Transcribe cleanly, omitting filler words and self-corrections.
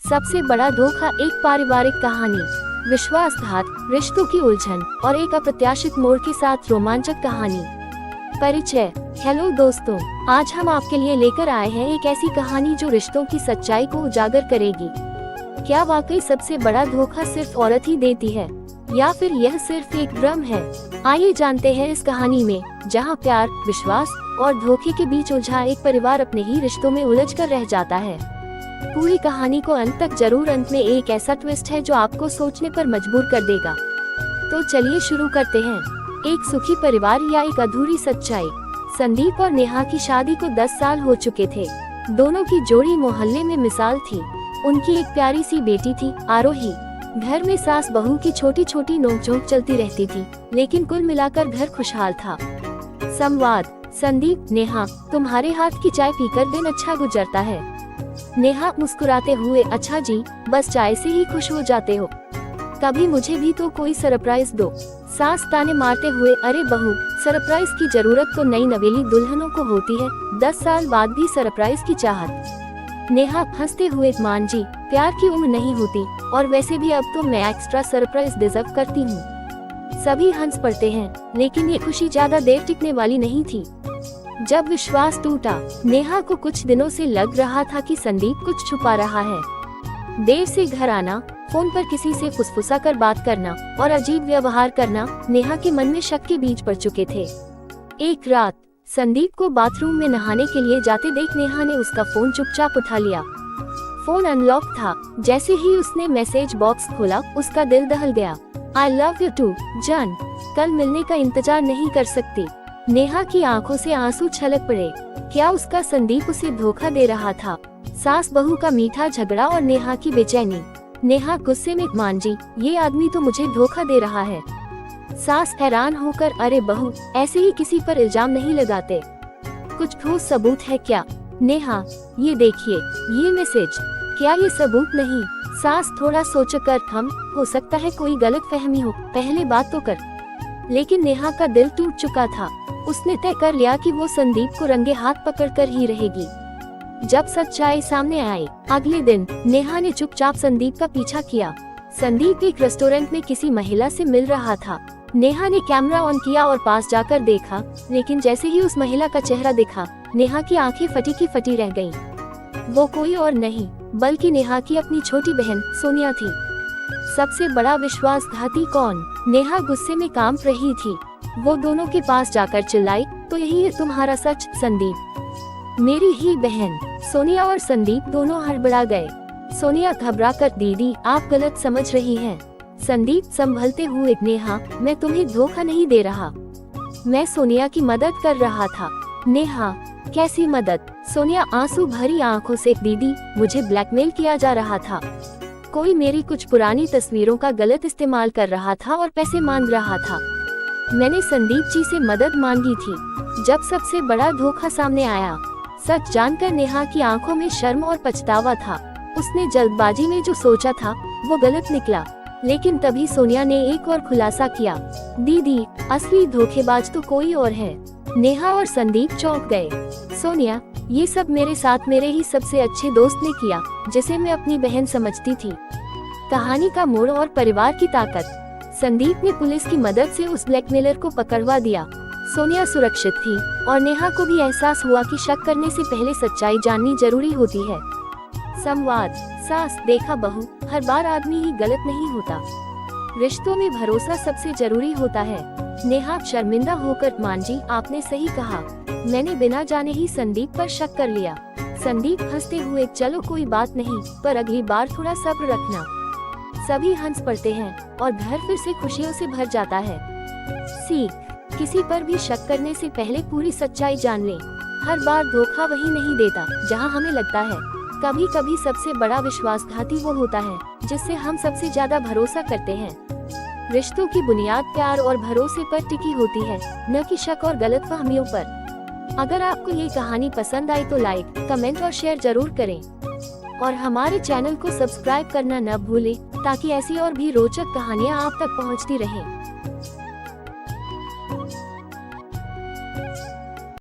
सबसे बड़ा धोखा, एक पारिवारिक कहानी, विश्वासघात, रिश्तों की उलझन और एक अप्रत्याशित मोड़ के साथ रोमांचक कहानी। परिचय। हेलो दोस्तों, आज हम आपके लिए लेकर आए हैं एक ऐसी कहानी जो रिश्तों की सच्चाई को उजागर करेगी। क्या वाकई सबसे बड़ा धोखा सिर्फ औरत ही देती है, या फिर यह सिर्फ एक भ्रम है? आइए जानते हैं इस कहानी में, जहां प्यार, विश्वास और धोखे के बीच उलझा एक परिवार अपने ही रिश्तों में उलझ कर रह जाता है। पूरी कहानी को अंत तक जरूर, अंत में एक ऐसा ट्विस्ट है जो आपको सोचने पर मजबूर कर देगा। तो चलिए शुरू करते हैं। एक सुखी परिवार या एक अधूरी सच्चाई। संदीप और नेहा की शादी को 10 साल हो चुके थे। दोनों की जोड़ी मोहल्ले में मिसाल थी। उनकी एक प्यारी सी बेटी थी, आरोही। घर में सास बहू की छोटी छोटी नोकझोंक चलती रहती थी, लेकिन कुल मिलाकर घर खुशहाल था। संवाद। संदीप, नेहा, तुम्हारे हाथ की चाय पीकर दिन अच्छा गुजरता है। नेहा मुस्कुराते हुए, अच्छा जी, बस चाय से ही खुश हो जाते हो। कभी मुझे भी तो कोई सरप्राइज दो। सास ताने मारते हुए, अरे बहू, सरप्राइज की जरूरत तो नई नवेली दुल्हनों को होती है, 10 साल बाद भी सरप्राइज की चाहत। नेहा हंसते हुए, मान जी, प्यार की उम्र नहीं होती, और वैसे भी अब तो मैं एक्स्ट्रा सरप्राइज डिजर्व करती हूँ। सभी हंस पड़ते हैं, लेकिन ये खुशी ज्यादा देर टिकने वाली नहीं थी। जब विश्वास टूटा, नेहा को कुछ दिनों से लग रहा था कि संदीप कुछ छुपा रहा है। देर से घर आना, फोन पर किसी से फुसफुसा कर बात करना और अजीब व्यवहार करना नेहा के मन में शक के बीज पड़ चुके थे। एक रात संदीप को बाथरूम में नहाने के लिए जाते देख नेहा ने उसका फोन चुपचाप उठा लिया। फोन अनलॉक था। जैसे ही उसने मैसेज बॉक्स खोला, उसका दिल दहल गया। आई लव यू टू जान, कल मिलने का इंतजार नहीं कर सकती। नेहा की आंखों से आंसू छलक पड़े। क्या उसका संदीप उसे धोखा दे रहा था? सास बहू का मीठा झगड़ा और नेहा की बेचैनी। नेहा गुस्से में, मान जी, ये आदमी तो मुझे धोखा दे रहा है। सास हैरान होकर, अरे बहू, ऐसे ही किसी पर इल्जाम नहीं लगाते, कुछ ठोस सबूत है क्या? नेहा, ये देखिए, ये मैसेज। क्या ये सबूत नहीं? सास थोड़ा सोचकर, हो सकता है कोई गलतफहमी हो, पहले बात तो कर। लेकिन नेहा का दिल टूट चुका था। उसने तय कर लिया कि वो संदीप को रंगे हाथ पकड़कर ही रहेगी। जब सच्चाई सामने आई, अगले दिन नेहा ने चुपचाप संदीप का पीछा किया। संदीप एक रेस्टोरेंट में किसी महिला से मिल रहा था। नेहा ने कैमरा ऑन किया और पास जाकर देखा, लेकिन जैसे ही उस महिला का चेहरा दिखा, नेहा की आंखें फटी की फटी रह गईं। वो कोई और नहीं, बल्कि नेहा की अपनी छोटी बहन सोनिया थी। सबसे बड़ा विश्वासघाती कौन? नेहा गुस्से में कांप रही थी। वो दोनों के पास जाकर चिल्लाई, तो यही है तुम्हारा सच संदीप, मेरी ही बहन। सोनिया और संदीप दोनों हड़बड़ा गए। सोनिया घबराकर, दीदी, आप गलत समझ रही हैं। संदीप संभलते हुए, नेहा, मैं तुम्हें धोखा नहीं दे रहा, मैं सोनिया की मदद कर रहा था। नेहा, कैसी मदद? सोनिया आंसू भरी आंखों से, दीदी, मुझे ब्लैकमेल किया जा रहा था। कोई मेरी कुछ पुरानी तस्वीरों का गलत इस्तेमाल कर रहा था और पैसे मांग रहा था। मैंने संदीप जी से मदद मांगी थी। जब सबसे बड़ा धोखा सामने आया, सच जानकर नेहा की आंखों में शर्म और पछतावा था। उसने जल्दबाजी में जो सोचा था वो गलत निकला। लेकिन तभी सोनिया ने एक और खुलासा किया, दीदी, असली धोखेबाज तो कोई और है। नेहा और संदीप चौंक गए। सोनिया, ये सब मेरे साथ मेरे ही सबसे अच्छे दोस्त ने किया, जिसे मैं अपनी बहन समझती थी। कहानी का मोड़ और परिवार की ताकत। संदीप ने पुलिस की मदद से उस ब्लैकमेलर को पकड़वा दिया। सोनिया सुरक्षित थी और नेहा को भी एहसास हुआ कि शक करने से पहले सच्चाई जाननी जरूरी होती है। संवाद। सास, देखा बहू, हर बार आदमी ही गलत नहीं होता, रिश्तों में भरोसा सबसे जरूरी होता है। नेहा शर्मिंदा होकर, मान जी, आपने सही कहा, मैंने बिना जाने ही संदीप पर शक कर लिया। संदीप हंसते हुए, चलो कोई बात नहीं, पर अगली बार थोड़ा सब्र रखना। सभी हंस पड़ते हैं और घर फिर से खुशियों से भर जाता है। सीख, किसी पर भी शक करने से पहले पूरी सच्चाई जान लें। हर बार धोखा वही नहीं देता जहां हमें लगता है। कभी कभी सबसे बड़ा विश्वासघाती वो होता है जिससे हम सबसे ज्यादा भरोसा करते हैं। रिश्तों की बुनियाद प्यार और भरोसे पर टिकी होती है, न कि शक और गलतफहमियों पर। अगर आपको ये कहानी पसंद आई तो लाइक, कमेंट और शेयर जरूर करें, और हमारे चैनल को सब्सक्राइब करना न भूलें, ताकि ऐसी और भी रोचक कहानियाँ आप तक पहुँचती रहें।